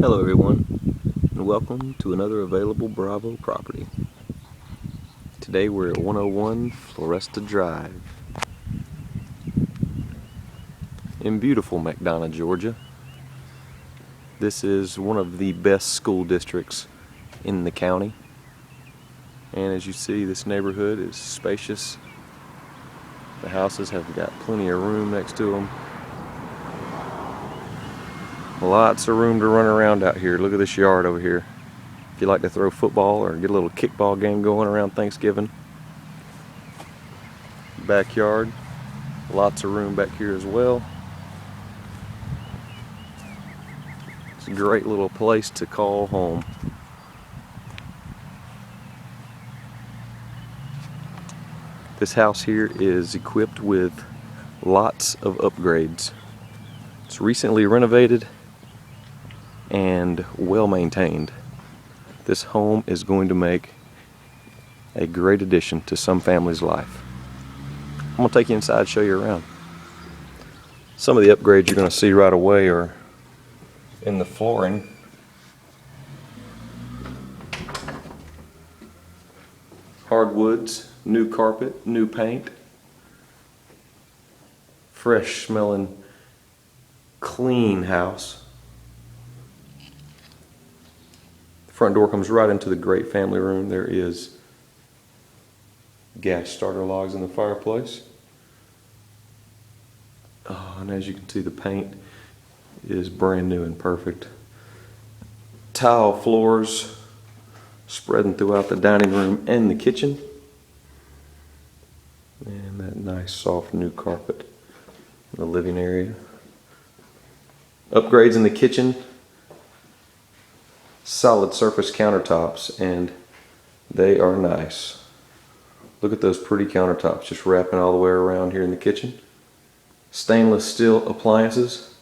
Hello everyone, and welcome to another available Bravo property. Today we're at 101 Floresta Drive in beautiful McDonough, Georgia. This is one of the best school districts in the county, and as you see, this neighborhood is spacious. The houses have got plenty of room next to them. Lots of room to run around out here. Look at this yard over here. If you like to throw football or get a little kickball game going around Thanksgiving. Backyard, lots of room back here as well. It's a great little place to call home. This house here is equipped with lots of upgrades. It's recently renovated and well maintained. This home is going to make a great addition to some family's life. I'm going to take you inside and show you around. Some of the upgrades you're going to see right away are in the flooring. Hardwoods, new carpet, new paint, fresh smelling, clean house. The front door comes right into the great family room. There is gas starter logs in the fireplace. And as you can see, the paint is brand new and perfect. Tile floors spreading throughout the dining room and the kitchen. And that nice soft new carpet in the living area. Upgrades in the kitchen. Solid surface countertops, and they are nice. Look at those pretty countertops just wrapping all the way around here in the kitchen. Stainless steel appliances.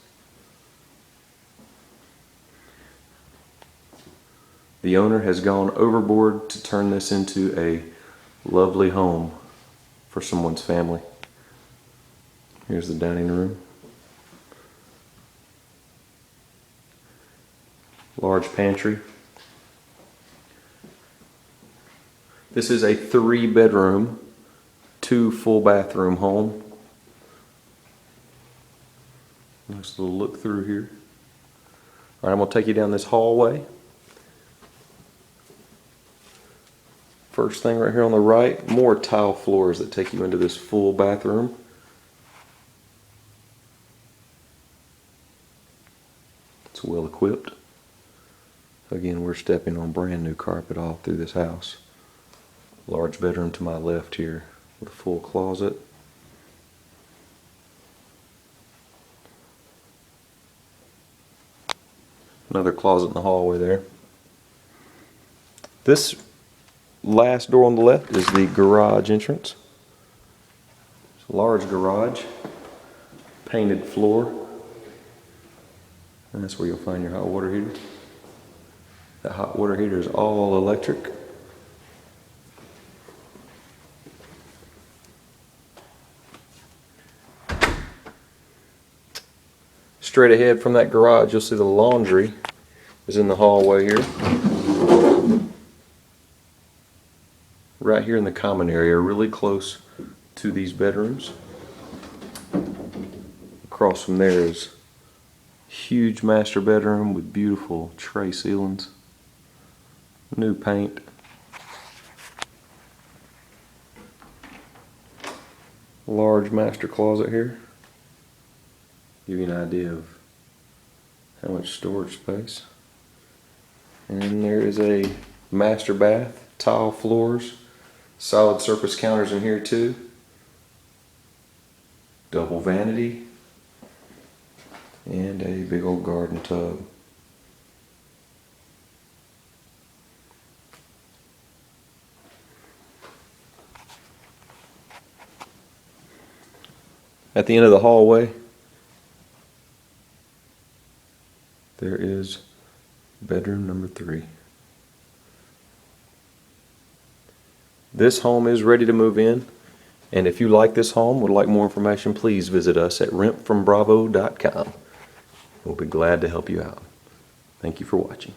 The owner has gone overboard to turn this into a lovely home for someone's family. Here's the dining room. Large pantry. This is a 3-bedroom, 2 full bathroom home. Nice little look through here. Alright, I'm going to take you down this hallway. First thing right here on the right, more tile floors that take you into this full bathroom. It's well equipped. Again, we're stepping on brand new carpet all through this house. Large bedroom to my left here with a full closet. Another closet in the hallway there. This last door on the left is the garage entrance. It's a large garage, painted floor, and that's where you'll find your hot water heater. The hot water heater is all electric. Straight ahead from that garage, you'll see the laundry is in the hallway here. Right here in the common area, really close to these bedrooms. Across from there is a huge master bedroom with beautiful tray ceilings. New paint. Large master closet here. Give you an idea of how much storage space. And there is a master bath, tile floors, solid surface counters in here too. Double vanity. And a big old garden tub. At the end of the hallway, there is bedroom number 3. This home is ready to move in, and if you like this home, would like more information, please visit us at rentfrombravo.com. We'll be glad to help you out. Thank you for watching.